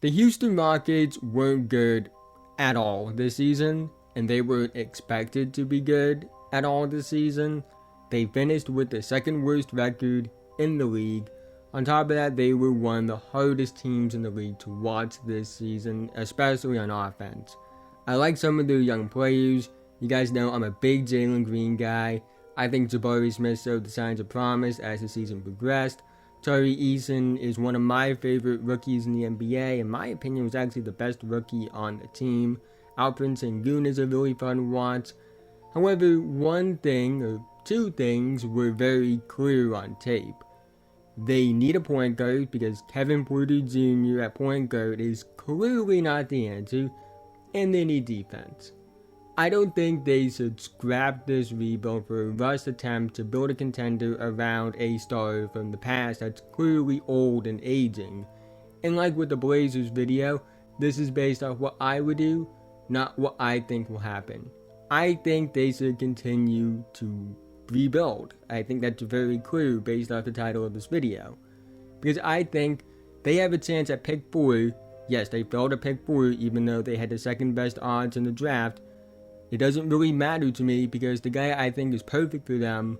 The Houston Rockets weren't good at all this season, and they weren't expected to be good at all this season. They finished with the second worst record in the league. On top of that, they were one of the hardest teams in the league to watch this season, especially on offense. I like some of their young players. You guys know I'm a big Jalen Green guy. I think Jabari Smith showed the signs of promise as the season progressed. Tari Eason is one of my favorite rookies in the NBA. In my opinion, was actually the best rookie on the team. Alperen Sengun is a really fun watch. However, one thing or two things were very clear on tape. They need a point guard because Kevin Porter Jr. at point guard is clearly not the answer, and they need defense. I don't think they should scrap this rebuild for a rushed attempt to build a contender around a star from the past that's clearly old and aging. And like with the Blazers video, this is based off what I would do, not what I think will happen. I think they should continue to rebuild. I think that's very clear based off the title of this video. Because I think they have a chance at pick 4. Yes, they failed at pick 4 even though they had the second best odds in the draft. It doesn't really matter to me because the guy I think is perfect for them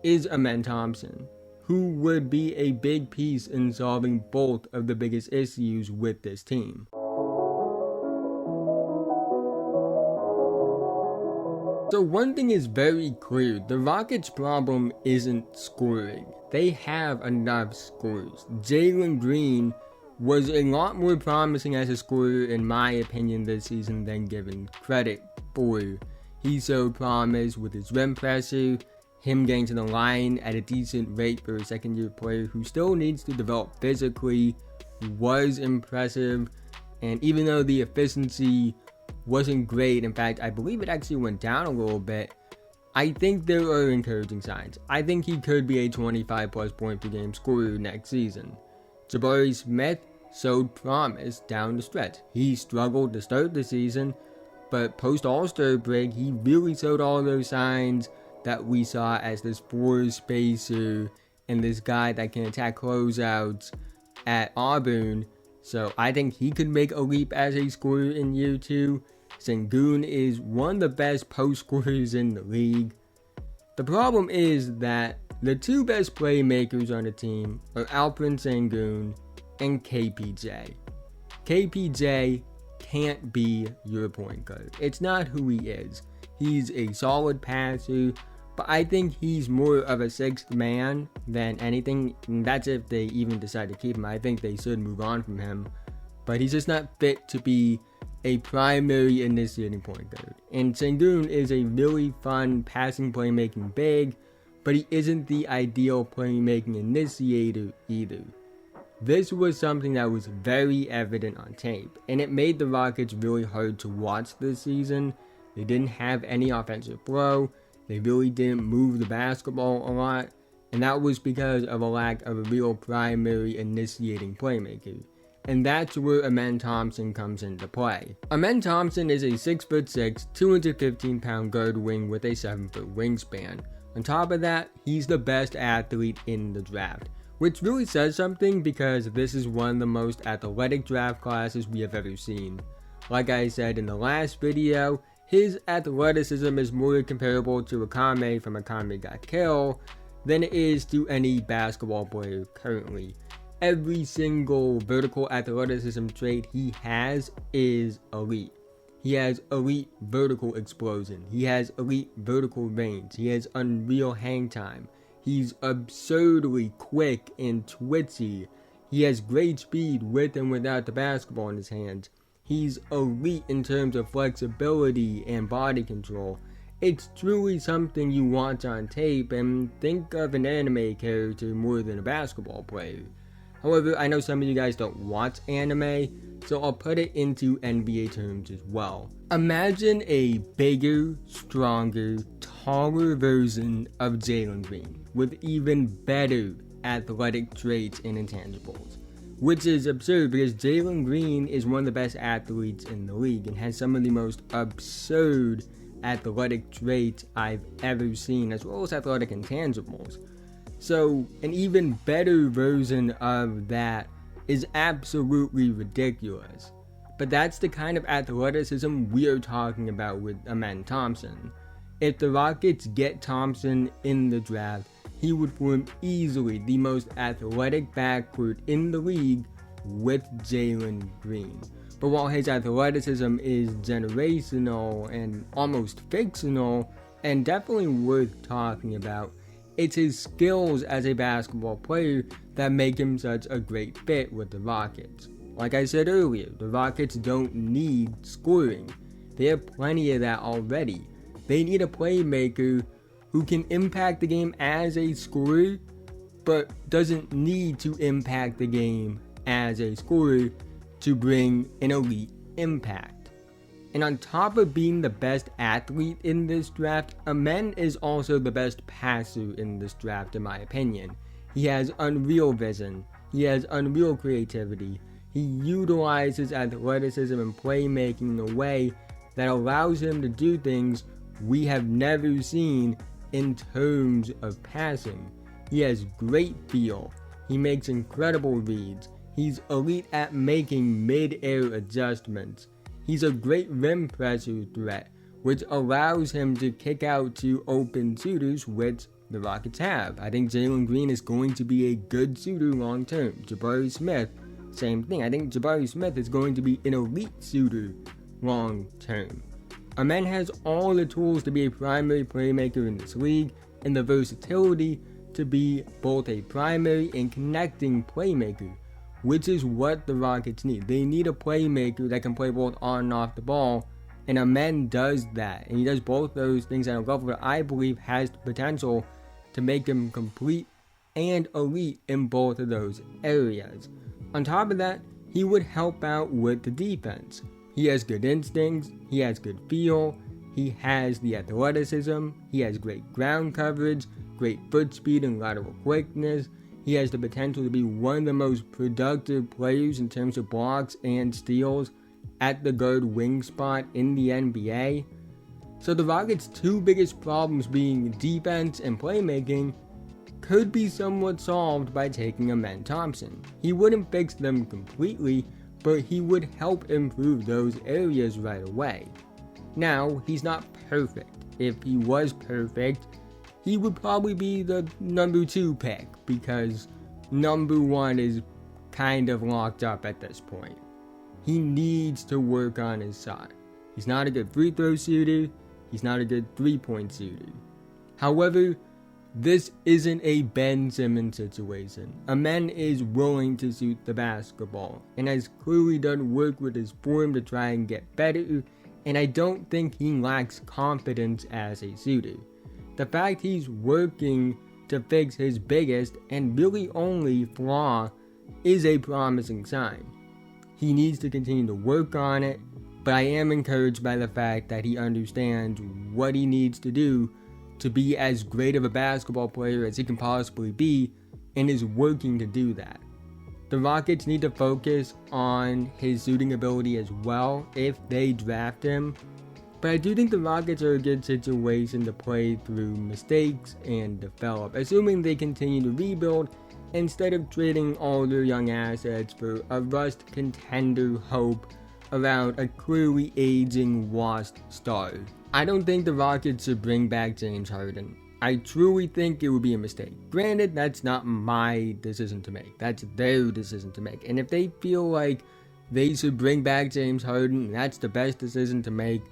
is Amen Thompson, who would be a big piece in solving both of the biggest issues with this team. So one thing is very clear, the Rockets' problem isn't scoring. They have enough scores. Jalen Green was a lot more promising as a scorer in my opinion this season than given credit for. He showed promise with his rim pressure, him getting to the line at a decent rate for a second year player who still needs to develop physically was impressive, and even though the efficiency wasn't great, in fact I believe it actually went down a little bit, I think there are encouraging signs. I think he could be a 25 plus point per game scorer next season. Jabari Smith showed promise down the stretch. He struggled to start the season, but post All-Star break, he really showed all those signs that we saw as this floor spacer and this guy that can attack closeouts at Auburn. So I think he could make a leap as a scorer in year 2. Sengun is one of the best post scorers in the league. The problem is that the two best playmakers on the team are Alperen Sengun and KPJ. KPJ can't be your point guard. It's not who he is. He's a solid passer, but I think he's more of a sixth man than anything. And that's if they even decide to keep him. I think they should move on from him. But he's just not fit to be a primary initiating point guard. And Sengun is a really fun passing playmaking big, but he isn't the ideal playmaking initiator either. This was something that was very evident on tape, and it made the Rockets really hard to watch this season. They didn't have any offensive flow, they really didn't move the basketball a lot, and that was because of a lack of a real primary initiating playmaker. And that's where Amen Thompson comes into play. Amen Thompson is a 6'6", 215-pound guard wing with a 7-foot wingspan. On top of that, he's the best athlete in the draft, which really says something because this is one of the most athletic draft classes we have ever seen. Like I said in the last video, his athleticism is more comparable to Akame from Akame Got Killed than it is to any basketball player currently. Every single vertical athleticism trait he has is elite. He has elite vertical explosion. He has elite vertical range. He has unreal hang time. He's absurdly quick and twitchy. He has great speed with and without the basketball in his hands. He's elite in terms of flexibility and body control. It's truly something you watch on tape and think of an anime character more than a basketball player. However, I know some of you guys don't watch anime, so I'll put it into NBA terms as well. Imagine a bigger, stronger, taller version of Jalen Green with even better athletic traits and intangibles. Which is absurd because Jalen Green is one of the best athletes in the league and has some of the most absurd athletic traits I've ever seen, as well as athletic intangibles. So an even better version of that is absolutely ridiculous. But that's the kind of athleticism we are talking about with Amen Thompson. If the Rockets get Thompson in the draft, he would form easily the most athletic backcourt in the league with Jalen Green. But while his athleticism is generational and almost fictional, and definitely worth talking about, it's his skills as a basketball player that make him such a great fit with the Rockets. Like I said earlier, the Rockets don't need scoring. They have plenty of that already. They need a playmaker who can impact the game as a scorer, but doesn't need to impact the game as a scorer to bring an elite impact. And on top of being the best athlete in this draft, Amen is also the best passer in this draft in my opinion. He has unreal vision, he has unreal creativity, he utilizes athleticism and playmaking in a way that allows him to do things we have never seen in terms of passing. He has great feel, he makes incredible reads, he's elite at making mid-air adjustments, he's a great rim pressure threat, which allows him to kick out to open shooters, which the Rockets have. I think Jalen Green is going to be a good shooter long term. Jabari Smith, same thing. I think Jabari Smith is going to be an elite shooter long term. Amen has all the tools to be a primary playmaker in this league and the versatility to be both a primary and connecting playmaker, which is what the Rockets need. They need a playmaker that can play both on and off the ball, and Amen does that. And he does both those things at a level that I believe has the potential to make him complete and elite in both of those areas. On top of that, he would help out with the defense. He has good instincts, he has good feel, he has the athleticism, he has great ground coverage, great foot speed and lateral quickness. He has the potential to be one of the most productive players in terms of blocks and steals at the guard wing spot in the NBA. So the Rockets' two biggest problems being defense and playmaking could be somewhat solved by taking Amen Thompson. He wouldn't fix them completely, but he would help improve those areas right away. Now, he's not perfect. If he was perfect, he would probably be the number 2 pick, because number 1 is kind of locked up at this point. He needs to work on his shot. He's not a good free throw shooter, he's not a good 3-point shooter. However, this isn't a Ben Simmons situation. Amen is willing to shoot the basketball and has clearly done work with his form to try and get better, and I don't think he lacks confidence as a shooter. The fact he's working to fix his biggest and really only flaw is a promising sign. He needs to continue to work on it, but I am encouraged by the fact that he understands what he needs to do to be as great of a basketball player as he can possibly be, and is working to do that. The Rockets need to focus on his shooting ability as well if they draft him, but I do think the Rockets are a good situation to play through mistakes and develop, assuming they continue to rebuild instead of trading all their young assets for a rust contender hope around a clearly aging washed star. I don't think the Rockets should bring back James Harden. I truly think it would be a mistake. Granted, that's not my decision to make. That's their decision to make. And if they feel like they should bring back James Harden, and that's the best decision to make,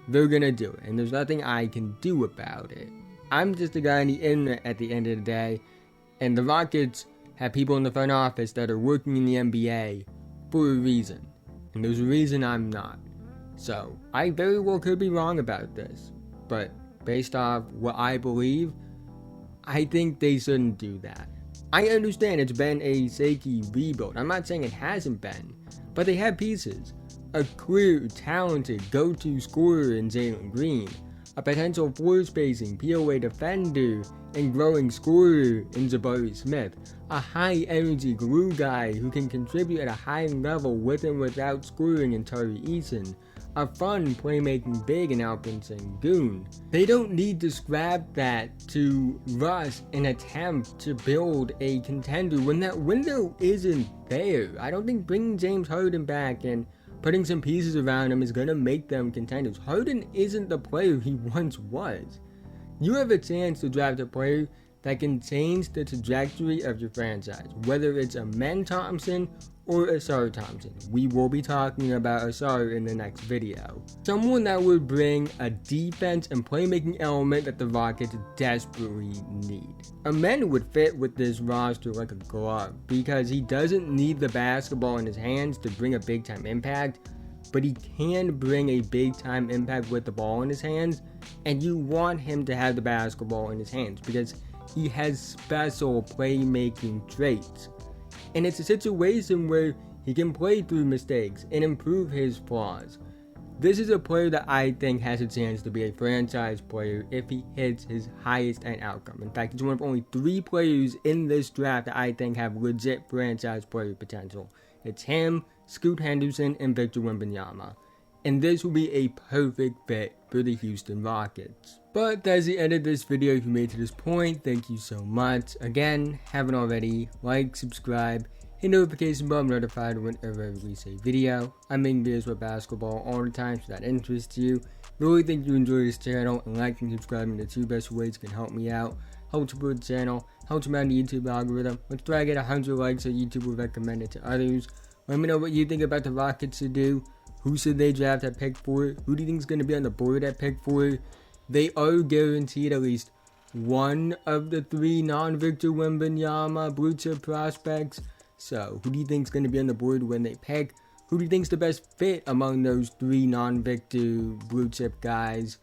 they're gonna do it. And there's nothing I can do about it. I'm just a guy on the internet at the end of the day. And the Rockets have people in the front office that are working in the NBA for a reason. And there's a reason I'm not. So, I very well could be wrong about this, but based off what I believe, I think they shouldn't do that. I understand it's been a shaky rebuild. I'm not saying it hasn't been, but they have pieces. A clear, talented, go-to scorer in Jalen Green, a potential floor-spacing POA defender and growing scorer in Jabari Smith, a high-energy glue guy who can contribute at a high level with and without scoring in Tari Eason, a fun playmaking big in Alperen Sengun. They don't need to scrap that to rush and attempt to build a contender when that window isn't there. I don't think bringing James Harden back and putting some pieces around him is going to make them contenders. Harden isn't the player he once was. You have a chance to draft a player that can change the trajectory of your franchise, whether it's Amen Thompson or Tari Thompson. We will be talking about Tari in the next video. Someone that would bring a defense and playmaking element that the Rockets desperately need. Amen would fit with this roster like a glove because he doesn't need the basketball in his hands to bring a big time impact, but he can bring a big time impact with the ball in his hands, and you want him to have the basketball in his hands because he has special playmaking traits. And it's a situation where he can play through mistakes and improve his flaws. This is a player that I think has a chance to be a franchise player if he hits his highest end outcome. In fact, he's one of only 3 players in this draft that I think have legit franchise player potential. It's him, Scoot Henderson, and Victor Wembanyama. And this will be a perfect fit for the Houston Rockets. But that's the end of this video. If you made it to this point, thank you so much. Again, haven't already, like, subscribe, hit notification bell, notified whenever I release a video. I'm making videos about basketball all the time, so that interests you. Really think you enjoy this channel, and liking and subscribing are the 2 best ways can help me out, help support the channel, help me out in the YouTube algorithm. Let's try to get 100 likes so YouTube will recommend it to others. Let me know what you think about the Rockets to do. Who should they draft at pick 4? Who do you think is going to be on the board at pick 4? They are guaranteed at least one of the 3 non-Victor Wembanyama blue chip prospects. So, who do you think is going to be on the board when they pick? Who do you think is the best fit among those 3 non-Victor blue chip guys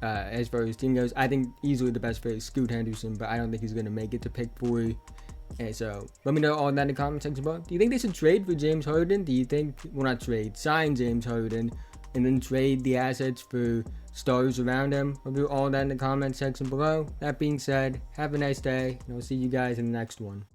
as far as team goes? I think easily the best fit is Scoot Henderson, but I don't think he's going to make it to pick 4. And so, let me know all that in the comment section below. Do you think they should trade for James Harden? Do you think, well, not trade, sign James Harden and then trade the assets for stars around him? I'll do all that in the comment section below. That being said, have a nice day, and I'll see you guys in the next one.